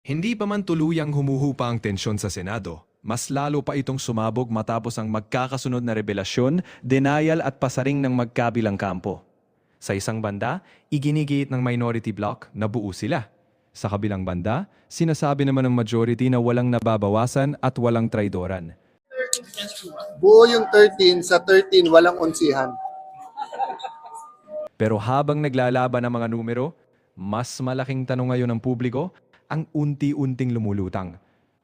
Hindi pa man tuluyang humuhupa ang tensyon sa Senado, mas lalo pa itong sumabog matapos ang magkakasunod na revelasyon, denial at pasaring ng magkabilang kampo. Sa isang banda, iginigiit ng minority bloc na buo sila. Sa kabilang banda, sinasabi naman ng majority na walang nababawasan at walang traidoran. Buo yung 13, sa 13 walang onsihan. Pero habang naglalaban ang mga numero, mas malaking tanong ngayon ng publiko ang unti-unting lumulutang.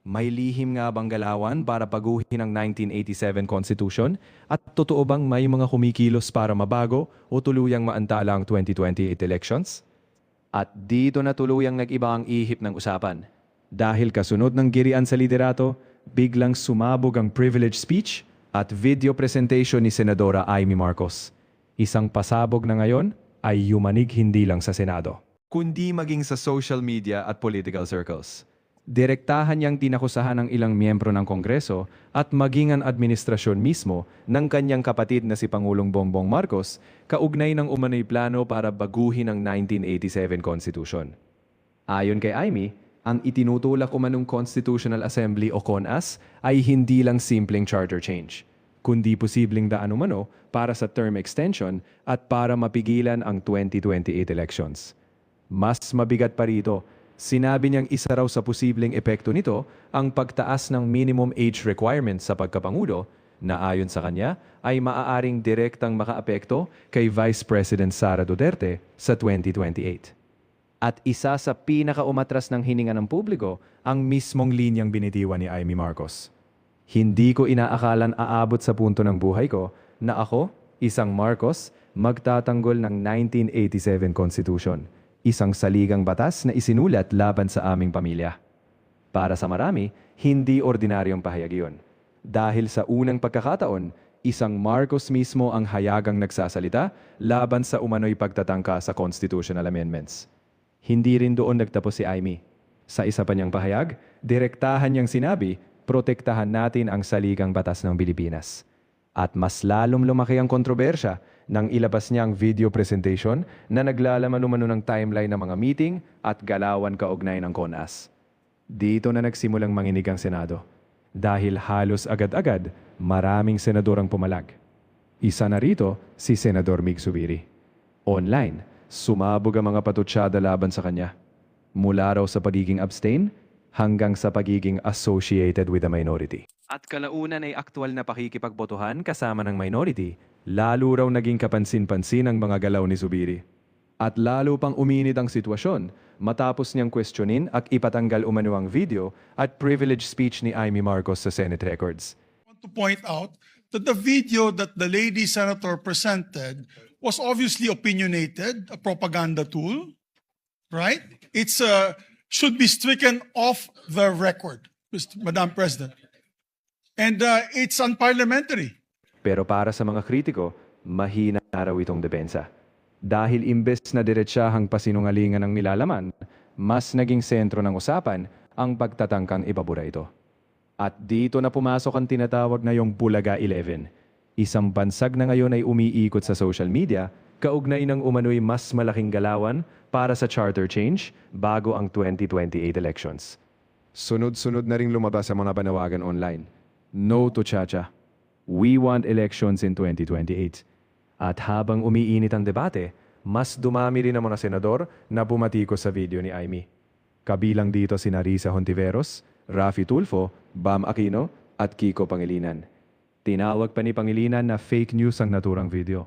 May lihim nga bang galawan para paguhin ang 1987 Constitution? At totoo bang may mga kumikilos para mabago o tuluyang maantala ang 2028 elections? At dito na tuluyang nag-iba ang ihip ng usapan. Dahil kasunod ng girian sa liderato, biglang sumabog ang privilege speech at video presentation ni Senadora Amy Marcos. Isang pasabog na ngayon ay yumanig hindi lang sa Senado, kundi maging sa social media at political circles. Direktahan niyang tinakusahan ng ilang miyembro ng Kongreso at maging ang administrasyon mismo ng kanyang kapatid na si Pangulong Bongbong Marcos kaugnay ng umano'y plano para baguhin ang 1987 Constitution. Ayon kay Amy, ang itinutulak umanong Constitutional Assembly o CONAS ay hindi lang simpleng charter change, kundi posibleng daan umano para sa term extension at para mapigilan ang 2028 elections. Mas mabigat pa rito, sinabi niyang isa raw sa posibleng epekto nito ang pagtaas ng minimum age requirement sa pagkapangulo na ayon sa kanya ay maaaring direktang makaapekto kay Vice President Sara Duterte sa 2028. At isa sa pinakaumatras ng hininga ng publiko ang mismong linyang binitiwan ni Amy Marcos. Hindi ko inaakalan aabot sa punto ng buhay ko na ako, isang Marcos, magtatanggol ng 1987 Constitution, isang saligang batas na isinulat laban sa aming pamilya. Para sa marami, hindi ordinaryong pahayag iyon. Dahil sa unang pagkakataon, isang Marcos mismo ang hayagang nagsasalita laban sa umano'y pagtatangka sa constitutional amendments. Hindi rin doon nagtapos si Amy. Sa isa pa niyang pahayag, direktahan niyang sinabi, protektahan natin ang saligang batas ng Pilipinas. At mas lalong lumaki ang kontrobersya nang ilabas niya ang video presentation na naglalaman umano ng timeline ng mga meeting at galawan kaugnay ng CONAS. Dito na nagsimulang manginig ang Senado. Dahil halos agad-agad, maraming senador ang pumalag. Isa na rito si Senador Mig Zubiri. Online, sumabog ang mga patutsyada laban sa kanya. Mula raw sa pagiging abstain hanggang sa pagiging associated with the minority. At kalaunan ay aktwal na pakikipagbotohan kasama ng minority, lalo raw naging kapansin-pansin ang mga galaw ni Zubiri. At lalo pang uminit ang sitwasyon matapos niyang questionin at ipatanggal umano ang video at privilege speech ni Amy Marcos sa Senate records. I want to point out that the video that the lady senator presented was obviously opinionated, a propaganda tool, right? It's should be stricken off the record, Madam President. And it's unparliamentary. Pero para sa mga kritiko, mahina raw itong depensa. Dahil imbes na diretsahang pasinungalingan ng nilalaman, mas naging sentro ng usapan ang pagtatangkang ibabura ito. At dito na pumasok ang tinatawag na yung Bulaga 11. Isang bansag na ngayon ay umiikot sa social media, kaugnay ng umano'y mas malaking galawan para sa charter change bago ang 2028 elections. Sunod-sunod na ring lumabas sa mga panawagan online. No to Chacha. We want elections in 2028. At habang umiinit ang debate, mas dumami rin ang mga senador na bumatiko sa video ni Amy. Kabilang dito si Narisa Hontiveros, Raffy Tulfo, Bam Aquino at Kiko Pangilinan. Tinawag pa ni Pangilinan na fake news ang naturang video.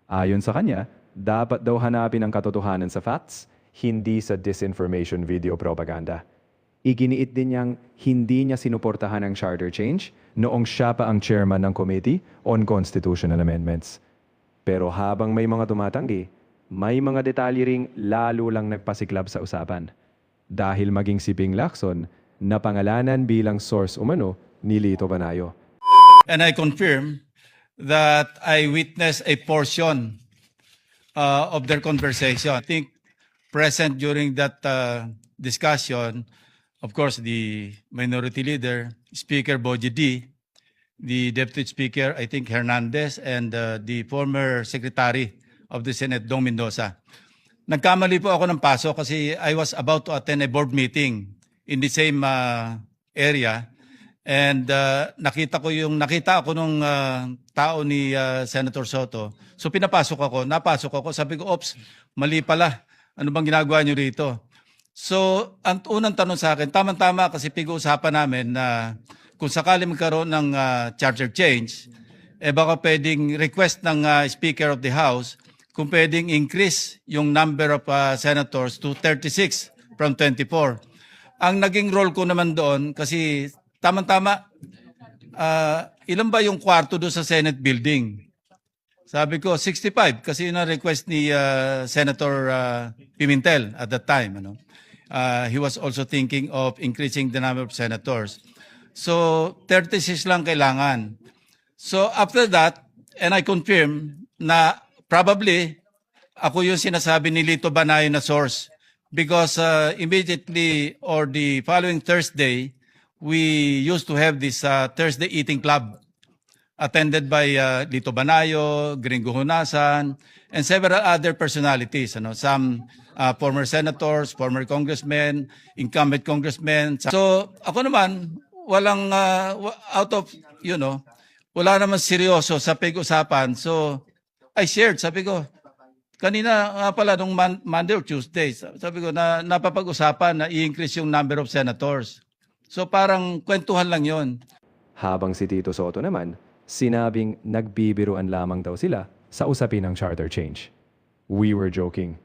Ayon sa kanya, dapat daw hanapin ang katotohanan sa facts, hindi sa disinformation video propaganda. Iginiit din niyang hindi niya sinuportahan ang charter change noong siya pa ang chairman ng Committee on Constitutional Amendments. Pero habang may mga tumatanggi, may mga detalye ring lalo lang nagpasiklab sa usapan. Dahil maging si Ping Lacson na pangalanan bilang source umano ni Lito Banayo. And I confirm that I witnessed a portion of their conversation. I think present during that discussion, of course, the minority leader, Speaker Boji D, the Deputy Speaker, I think Hernandez, and the former Secretary of the Senate, Dong Mendoza. Nagkamali po ako ng paso kasi I was about to attend a board meeting in the same area. And nakita ako nung tao ni Senator Soto. So napasok ako, sabi ko, "Ops, mali pala. Ano bang ginagawa niyo rito?" So, ang unang tanong sa akin, tama-tama kasi pag-uusapan namin na kung sakali magkaroon ng charter change, baka pwedeng request ng Speaker of the House kung pwedeng increase yung number of senators to 36 from 24. Ang naging role ko naman doon, kasi tama-tama, ilan ba yung kwarto doon sa Senate building? Sabi ko, 65, kasi yun ang request ni Senator Pimentel at that time. He was also thinking of increasing the number of senators. So, 36 lang kailangan. So, after that, and I confirm na probably ako yung sinasabi ni Lito Banayo na source. Because immediately or the following Thursday, we used to have this Thursday eating club attended by Lito Banayo, Gringo Honasan, and several other personalities. Some former senators, former congressmen, incumbent congressmen. So ako naman, walang out of, wala naman seryoso sa pag-usapan. So I shared, sabi ko, kanina nga pala nung Monday or Tuesday, sabi ko na napapag-usapan na i-increase yung number of senators. So parang kwentuhan lang yon. Habang si Tito Soto naman, sinabing nagbibiruan lamang daw sila sa usapin ng charter change. We were joking.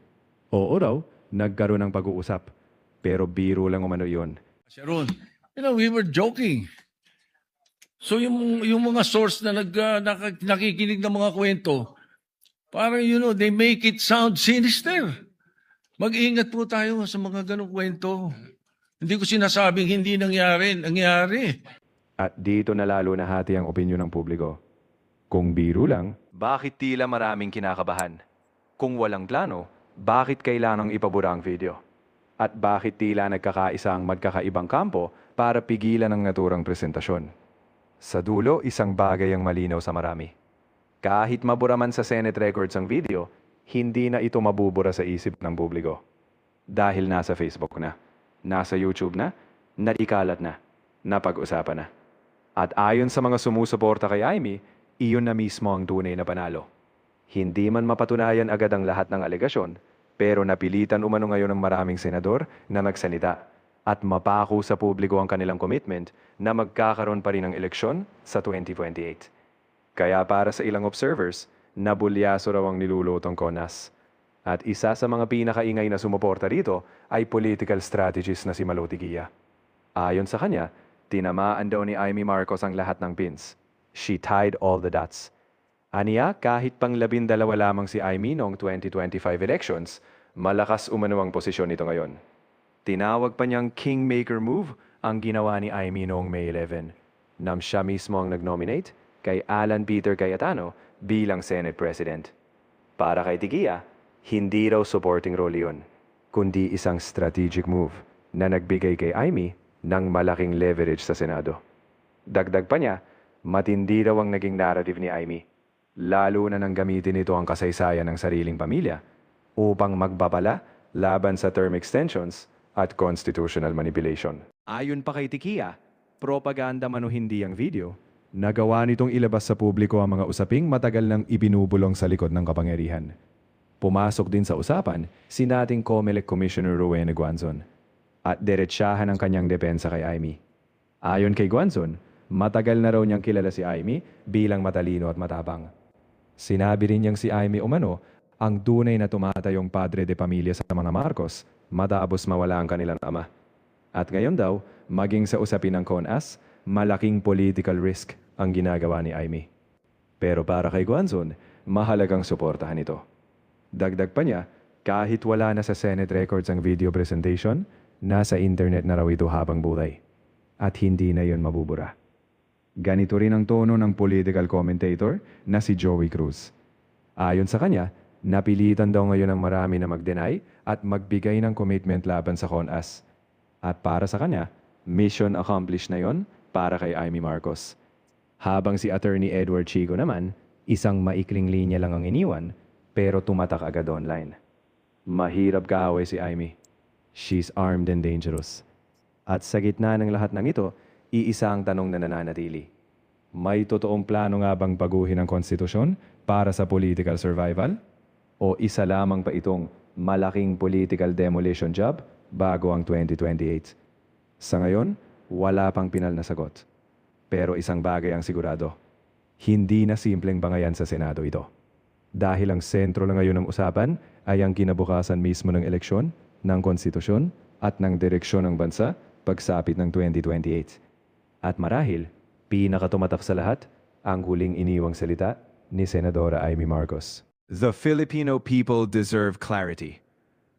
Oo daw, nagkaroon ng pag-uusap. Pero biro lang umano yun. Sharon, we were joking. So yung mga source na nakikinig ng mga kwento, parang, they make it sound sinister. Mag-ingat po tayo sa mga ganong kwento. Hindi ko sinasabing hindi nangyari. At dito na lalo nahati ang opinyon ng publiko. Kung biro lang, bakit tila maraming kinakabahan? Kung walang plano, bakit kailangang ipabura ang video? At bakit tila nagkakaisa ang magkakaibang kampo para pigilan ang naturang presentasyon? Sa dulo, isang bagay ang malinaw sa marami. Kahit mabura man sa Senate records ang video, hindi na ito mabubura sa isip ng publiko. Dahil nasa Facebook na, nasa YouTube na, naikalat na, napag-usapan na. At ayon sa mga sumusuporta kay Amy, iyon na mismo ang tunay na panalo. Hindi man mapatunayan agad ang lahat ng alegasyon, pero napilitan umano ngayon ng maraming senador na magsalita at mapako sa publiko ang kanilang commitment na magkakaroon pa rin ng eleksyon sa 2028. Kaya para sa ilang observers, nabulyaso raw ang nilulutong CONAS. At isa sa mga pinakaingay na sumuporta rito ay political strategist na si Malotigia. Ayon sa kanya, tinamaan daw ni Amy Marcos ang lahat ng pins. She tied all the dots. Aniya, kahit pang 12 lamang si Amy noong 2025 elections, malakas umano ang posisyon nito ngayon. Tinawag pa niyang kingmaker move ang ginawa ni Amy noong May 11. Nang siya mismo ang nag-nominate kay Alan Peter Cayetano bilang Senate President. Para kay Tigia, hindi raw supporting role yun, kundi isang strategic move na nagbigay kay Amy ng malaking leverage sa Senado. Dagdag pa niya, matindi raw ang naging narrative ni Amy, lalo na nang gamitin ito ang kasaysayan ng sariling pamilya upang magbabala laban sa term extensions at constitutional manipulation. Ayon pa kay Tigia, propaganda man o hindi ang video, nagawa nitong ilabas sa publiko ang mga usaping matagal nang ibinubulong sa likod ng kapangyarihan. Pumasok din sa usapan si dating COMELEC Commissioner Rowena Guanzon at diretsahan ang kanyang depensa kay Amy. Ayon kay Guanzon, matagal na raw niyang kilala si Amy bilang matalino at matapang. Sinabi rin niyang si Amy umano ang tunay na tumatayong padre de pamilya sa mga Marcos matapos mawala ang kanilang ama. At ngayon daw, maging sa usapin ng CONAS, malaking political risk ang ginagawa ni Amy. Pero para kay Guanzon, mahalagang suportahan ito. Dagdag pa niya, kahit wala na sa Senate records ang video presentation, nasa internet na raw ito habang buhay. At hindi na yon mabubura. Ganito rin ang tono ng political commentator na si Joey Cruz. Ayon sa kanya, napilitan daw ngayon ang marami na mag-deny at magbigay ng commitment laban sa CONAS. At para sa kanya, mission accomplished na yon para kay Amy Marcos. Habang si Attorney Edward Chico naman, isang maikling linya lang ang iniwan, pero tumatak agad online. Mahirap kaaway si Amy. She's armed and dangerous. At sa gitna ng lahat ng ito, iisa ang tanong na nananatili. May totoong plano nga bang baguhin ang konstitusyon para sa political survival? O isa lamang pa itong malaking political demolition job bago ang 2028? Sa ngayon, wala pang pinal na sagot. Pero isang bagay ang sigurado. Hindi na simpleng bangayan sa Senado ito. Dahil ang sentro na ngayon ng usapan ay ang kinabukasan mismo ng eleksyon, ng konstitusyon at ng direksyon ng bansa pagsapit ng 2028. At marahil, pinakatumatak sa lahat, ang huling iniwang salita ni Senadora Amy Marcos. The Filipino people deserve clarity.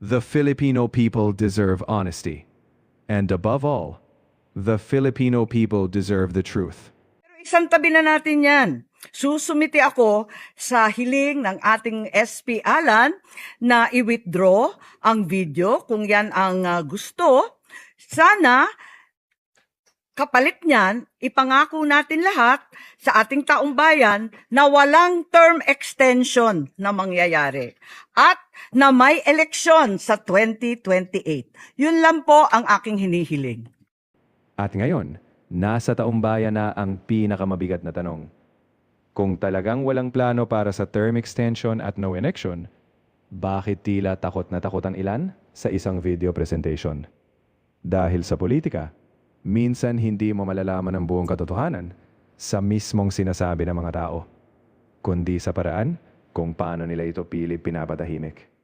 The Filipino people deserve honesty. And above all, the Filipino people deserve the truth. Pero isang tabi na natin yan. Susumiti ako sa hiling ng ating SP Alan na i-withdraw ang video kung yan ang gusto. Sana kapalit niyan, ipangako natin lahat sa ating taong bayan na walang term extension na mangyayari at na may eleksyon sa 2028. Yun lang po ang aking hinihiling. At ngayon, nasa taong bayan na ang pinakamabigat na tanong. Kung talagang walang plano para sa term extension at no election, bakit tila takot na takot ang ilan sa isang video presentation? Dahil sa politika, minsan hindi mo malalaman ang buong katotohanan sa mismong sinasabi ng mga tao, kundi sa paraan kung paano nila ito pilit pinapatahimik.